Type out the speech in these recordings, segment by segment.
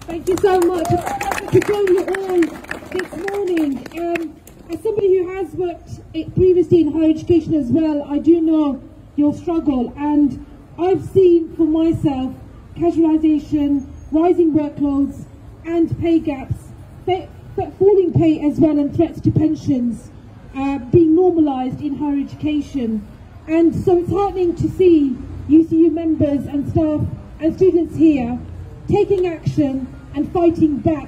Thank you so much. To join you all this morning. As somebody who has worked previously in higher education as well, I do know your struggle, and I've seen for myself casualisation, rising workloads and pay gaps, falling pay as well, and threats to pensions being normalised in higher education. And so it's heartening to see UCU members and staff and students here taking action and fighting back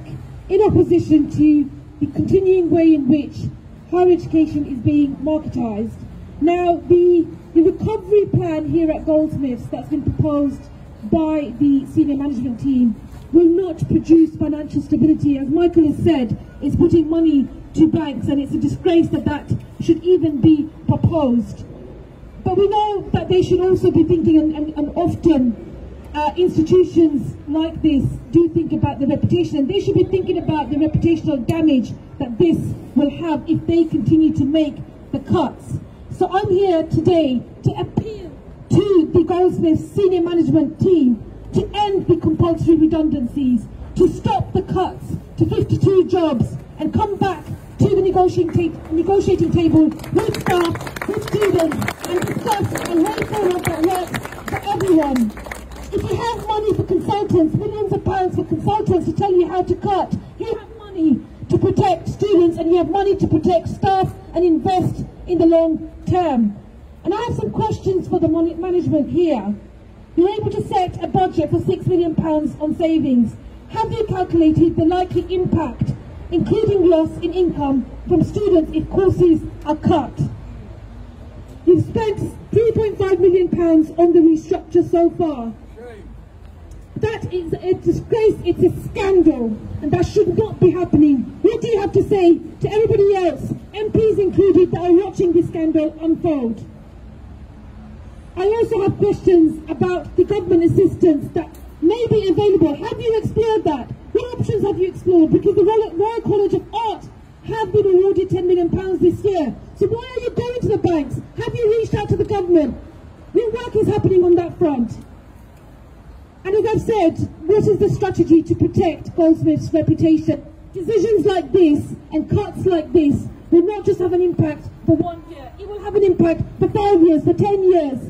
in opposition to the continuing way in which higher education is being marketised. Now, the recovery plan here at Goldsmiths that's been proposed by the senior management team will not produce financial stability. As Michael has said, it's putting money to banks, and it's a disgrace that that should even be proposed. But we know that they should also be thinking, and often institutions like this do think about the reputation, and they should be thinking about the reputational damage that this will have if they continue to make the cuts. So I'm here today to appeal to the Goldsmiths senior management team to end the compulsory redundancies, to stop the cuts to 52 jobs, and come back to the negotiating table with staff, with students, and discuss a way forward that works for everyone. If you have money for consultants, millions of pounds for consultants to tell you how to cut, you have money to protect students, and you have money to protect staff and invest in the long term. And I have some questions for the management here. You're able to set a budget for £6 million on savings. Have you calculated the likely impact, including loss in income from students if courses are cut? You've spent £3.5 million on the restructure so far. That is a disgrace, it's a scandal, and that should not be happening. What do you have to say to everybody else, MPs included, that are watching this scandal unfold? I also have questions about the government assistance that may be available. Have you explored that? What options have you explored? Because the Royal College of Art have been awarded £10 million this year. So why are you going to the banks? Have you reached out to the government? What work is happening on that front? And as I've said, what is the strategy to protect Goldsmiths' reputation? Decisions like this and cuts like this will not just have an impact for 1 year. It will have an impact for 5 years, for 10 years.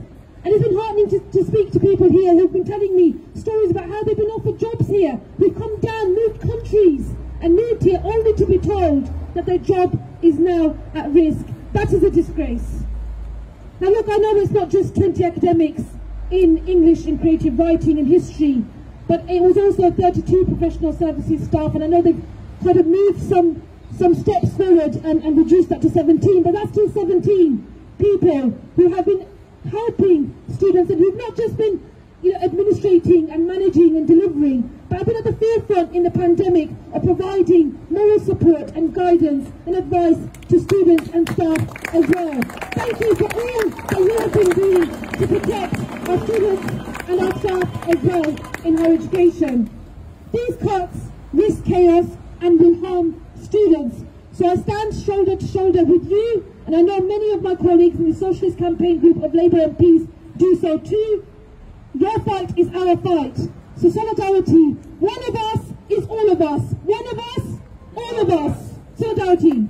And it's been heartening to speak to people here who've been telling me stories about how they've been offered jobs here. We've come down, moved countries, and moved here only to be told that their job is now at risk. That is a disgrace. Now look, I know it's not just 20 academics in English and creative writing and history, but it was also 32 professional services staff, and I know they've kind of moved some steps forward and reduced that to 17, but that's still 17 people who have been helping students, and who've not just been administrating and managing and delivering, but have been at the forefront in the pandemic of providing moral support and guidance and advice to students and staff as well. Thank you for all that you have been doing to protect our students and our staff as well in higher education. These cuts risk chaos and will harm students. So I stand shoulder to shoulder with you, and I know many of my colleagues in the Socialist Campaign Group of Labour MPs do so too. Your fight is our fight. So solidarity. One of us is all of us. One of us, all of us. Solidarity.